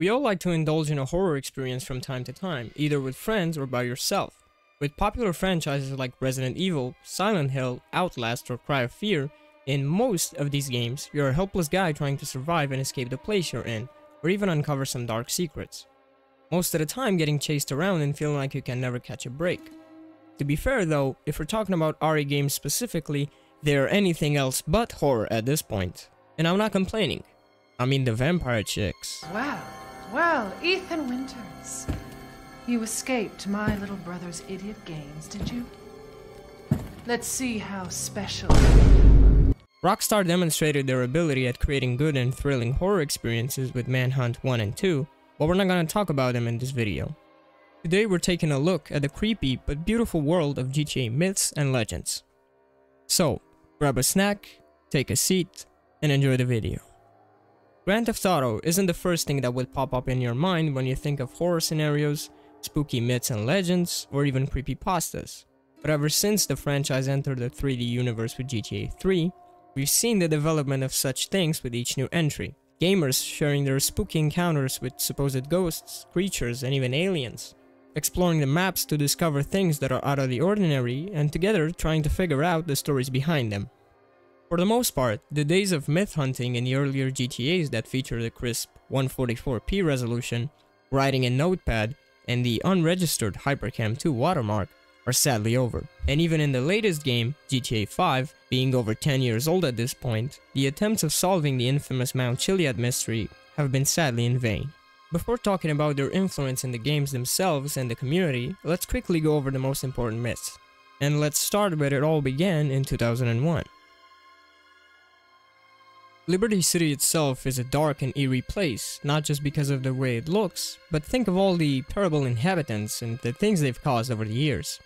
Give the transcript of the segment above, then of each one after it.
We all like to indulge in a horror experience from time to time, either with friends or by yourself. With popular franchises like Resident Evil, Silent Hill, Outlast, or Cry of Fear, in most of these games, you're a helpless guy trying to survive and escape the place you're in, or even uncover some dark secrets. Most of the time getting chased around and feeling like you can never catch a break. To be fair though, if we're talking about RE games specifically, they're anything else but horror at this point. And I'm not complaining. I mean the vampire chicks. Well, Ethan Winters. You escaped my little brother's idiot games, did you? Let's see how special. Rockstar demonstrated their ability at creating good and thrilling horror experiences with Manhunt 1 and 2, but we're not going to talk about them in this video. Today we're taking a look at the creepy but beautiful world of GTA Myths and Legends. So, grab a snack, take a seat, and enjoy the video. Grand Theft Auto isn't the first thing that would pop up in your mind when you think of horror scenarios, spooky myths and legends, or even creepypastas. But ever since the franchise entered the 3D universe with GTA 3, we've seen the development of such things with each new entry. Gamers sharing their spooky encounters with supposed ghosts, creatures, and even aliens. Exploring the maps to discover things that are out of the ordinary, and together trying to figure out the stories behind them. For the most part, the days of myth hunting in the earlier GTAs that featured a crisp 144p resolution, writing in Notepad, and the unregistered Hypercam 2 watermark are sadly over. And even in the latest game, GTA 5, being over 10 years old at this point, the attempts of solving the infamous Mount Chiliad mystery have been sadly in vain. Before talking about their influence in the games themselves and the community, let's quickly go over the most important myths. And let's start where it all began in 2001. Liberty City itself is a dark and eerie place, not just because of the way it looks, but think of all the terrible inhabitants and the things they've caused over the years.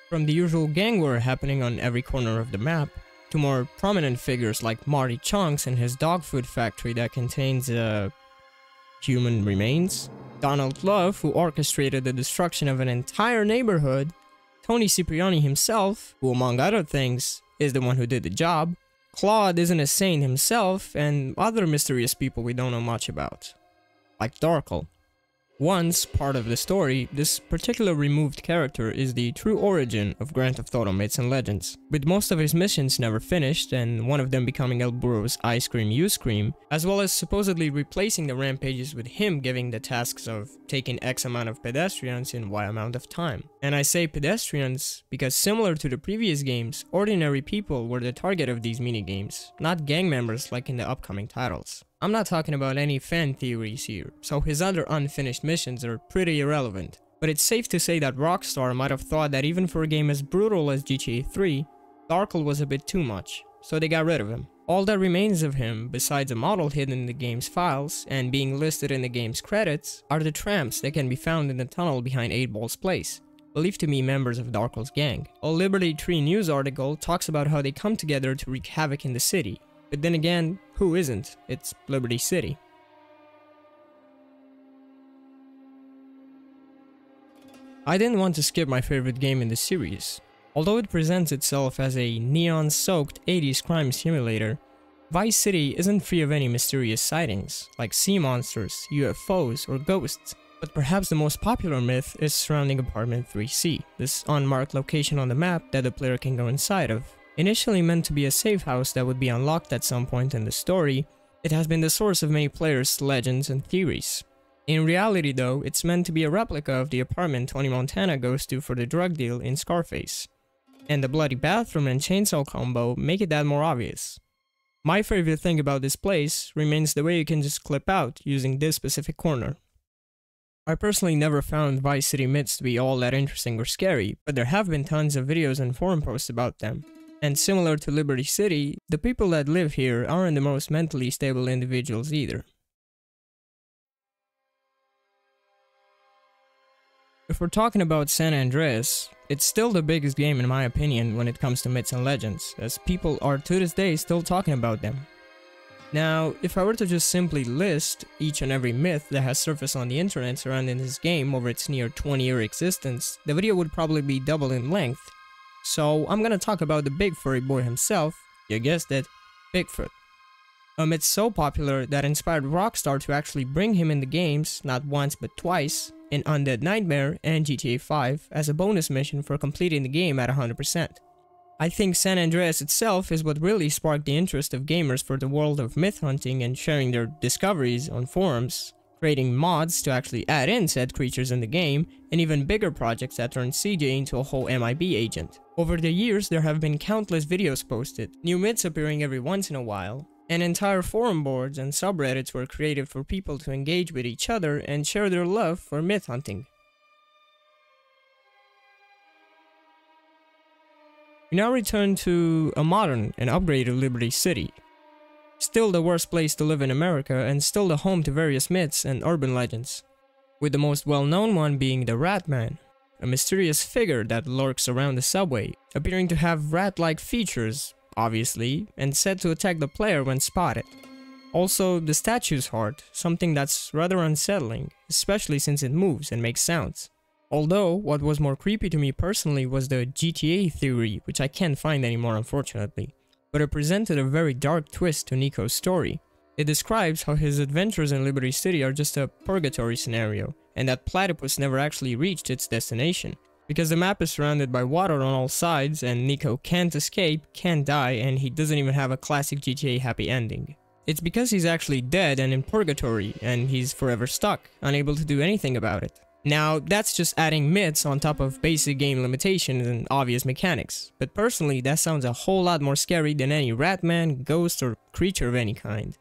From the usual gang war happening on every corner of the map, to more prominent figures like Marty Chunks and his dog food factory that contains, human remains, Donald Love, who orchestrated the destruction of an entire neighborhood, Tony Cipriani himself, who among other things, is the one who did the job, Claude isn't a saint himself, and other mysterious people we don't know much about, like Darkle. Once part of the story, this particular removed character is the true origin of Grand Theft Auto Myths and Legends, with most of his missions never finished and one of them becoming El Burro's Ice Cream You Scream, as well as supposedly replacing the rampages with him giving the tasks of taking X amount of pedestrians in Y amount of time. And I say pedestrians because similar to the previous games, ordinary people were the target of these minigames, not gang members like in the upcoming titles. I'm not talking about any fan theories here, so his other unfinished missions are pretty irrelevant. But it's safe to say that Rockstar might have thought that even for a game as brutal as GTA 3, Darkle was a bit too much, so they got rid of him. All that remains of him, besides a model hidden in the game's files and being listed in the game's credits, are the tramps that can be found in the tunnel behind 8Ball's place, believed to be members of Darkle's gang. A Liberty Tree news article talks about how they come together to wreak havoc in the city. But then again, who isn't? It's Liberty City. I didn't want to skip my favorite game in the series. Although it presents itself as a neon-soaked 80s crime simulator, Vice City isn't free of any mysterious sightings, like sea monsters, UFOs, or ghosts. But perhaps the most popular myth is surrounding Apartment 3C, this unmarked location on the map that the player can go inside of. Initially meant to be a safe house that would be unlocked at some point in the story, it has been the source of many players' legends and theories. In reality though, it's meant to be a replica of the apartment Tony Montana goes to for the drug deal in Scarface. And the bloody bathroom and chainsaw combo make it that more obvious. My favorite thing about this place remains the way you can just clip out using this specific corner. I personally never found Vice City myths to be all that interesting or scary, but there have been tons of videos and forum posts about them. And similar to Liberty City, the people that live here aren't the most mentally stable individuals either. If we're talking about San Andreas, it's still the biggest game in my opinion when it comes to myths and legends, as people are to this day still talking about them. Now, if I were to just simply list each and every myth that has surfaced on the internet surrounding this game over its near 20-year existence, the video would probably be double in length. So I'm gonna talk about the big furry boy himself, you guessed it, Bigfoot. A myth so popular that inspired Rockstar to actually bring him in the games, not once but twice, in Undead Nightmare and GTA 5 as a bonus mission for completing the game at 100%. I think San Andreas itself is what really sparked the interest of gamers for the world of myth hunting and sharing their discoveries on forums, creating mods to actually add in said creatures in the game, and even bigger projects that turned CJ into a whole MIB agent. Over the years, there have been countless videos posted, new myths appearing every once in a while, and entire forum boards and subreddits were created for people to engage with each other and share their love for myth hunting. We now return to a modern and upgraded Liberty City. Still the worst place to live in America and still the home to various myths and urban legends. With the most well-known one being the Rat Man, a mysterious figure that lurks around the subway, appearing to have rat-like features, obviously, and said to attack the player when spotted. Also, the statue's heart, something that's rather unsettling, especially since it moves and makes sounds. Although, what was more creepy to me personally was the GTA theory, which I can't find anymore unfortunately, but it presented a very dark twist to Nico's story. It describes how his adventures in Liberty City are just a purgatory scenario, and that Platypus never actually reached its destination, because the map is surrounded by water on all sides and Nico can't escape, can't die, and he doesn't even have a classic GTA happy ending. It's because he's actually dead and in purgatory, and he's forever stuck, unable to do anything about it. Now, that's just adding myths on top of basic game limitations and obvious mechanics, but personally that sounds a whole lot more scary than any Ratman, ghost, or creature of any kind.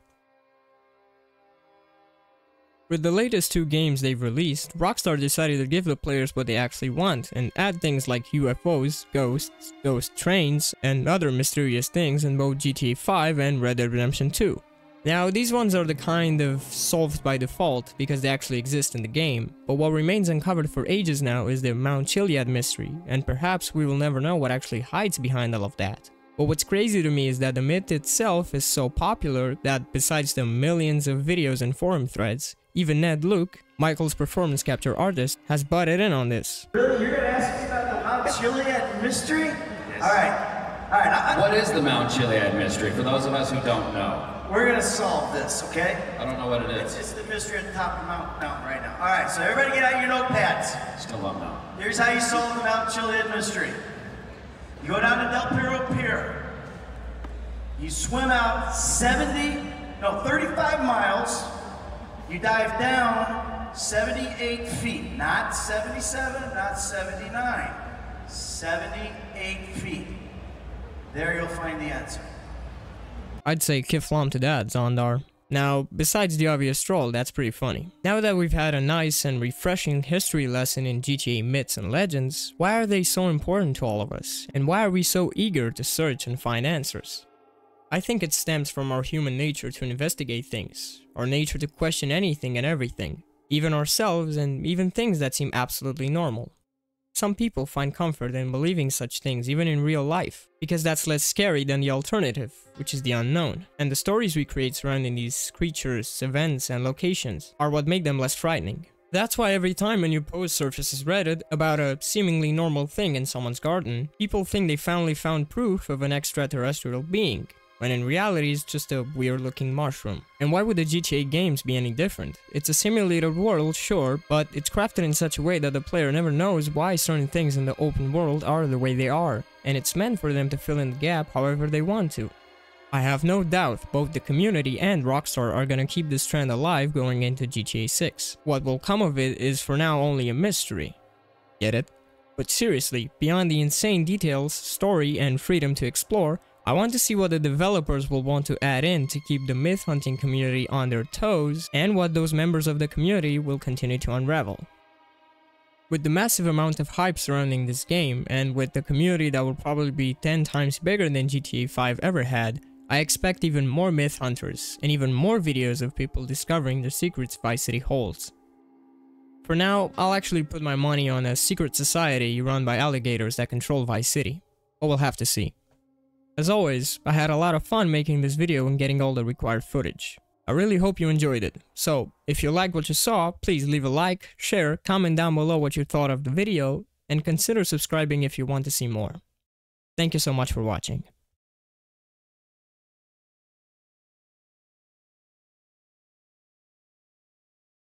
With the latest two games they've released, Rockstar decided to give the players what they actually want and add things like UFOs, ghosts, ghost trains, and other mysterious things in both GTA 5 and Red Dead Redemption 2. Now, these ones are the kind of solved by default because they actually exist in the game, but what remains uncovered for ages now is the Mount Chiliad mystery, and perhaps we will never know what actually hides behind all of that. But what's crazy to me is that the myth itself is so popular that besides the millions of videos and forum threads, even Ned Luke, Michael's performance capture artist, has butted in on this. Really? You're gonna ask me about the Mount Chiliad mystery? Yes. Alright. What is the Mount Chiliad mystery, for those of us who don't know? We're gonna solve this, okay? I don't know what it is. It's the mystery at the top of the mountain right now. Alright, so everybody get out your notepads. Still don't know. Here's how you solve the Mount Chiliad mystery. You go down to Del Perro Pier. You swim out 35 miles. You dive down 78 feet. Not 77, not 79. 78 feet. There you'll find the answer. I'd say kiflam to that, Zondar. Now, besides the obvious troll, that's pretty funny. Now that we've had a nice and refreshing history lesson in GTA myths and legends, why are they so important to all of us? And why are we so eager to search and find answers? I think it stems from our human nature to investigate things, our nature to question anything and everything, even ourselves and even things that seem absolutely normal. Some people find comfort in believing such things even in real life, because that's less scary than the alternative, which is the unknown. And the stories we create surrounding these creatures, events, and locations are what make them less frightening. That's why every time a new post surfaces Reddit about a seemingly normal thing in someone's garden, people think they finally found proof of an extraterrestrial being, when in reality it's just a weird looking mushroom. And why would the GTA games be any different? It's a simulated world, sure, but it's crafted in such a way that the player never knows why certain things in the open world are the way they are, and it's meant for them to fill in the gap however they want to. I have no doubt both the community and Rockstar are gonna keep this trend alive going into GTA 6. What will come of it is for now only a mystery. Get it? But seriously, beyond the insane details, story, and freedom to explore, I want to see what the developers will want to add in to keep the myth hunting community on their toes, and what those members of the community will continue to unravel. With the massive amount of hype surrounding this game, and with the community that will probably be 10 times bigger than GTA 5 ever had, I expect even more myth hunters, and even more videos of people discovering the secrets Vice City holds. For now, I'll actually put my money on a secret society run by alligators that control Vice City, but we'll have to see. As always, I had a lot of fun making this video and getting all the required footage. I really hope you enjoyed it. So, if you liked what you saw, please leave a like, share, comment down below what you thought of the video, and consider subscribing if you want to see more. Thank you so much for watching.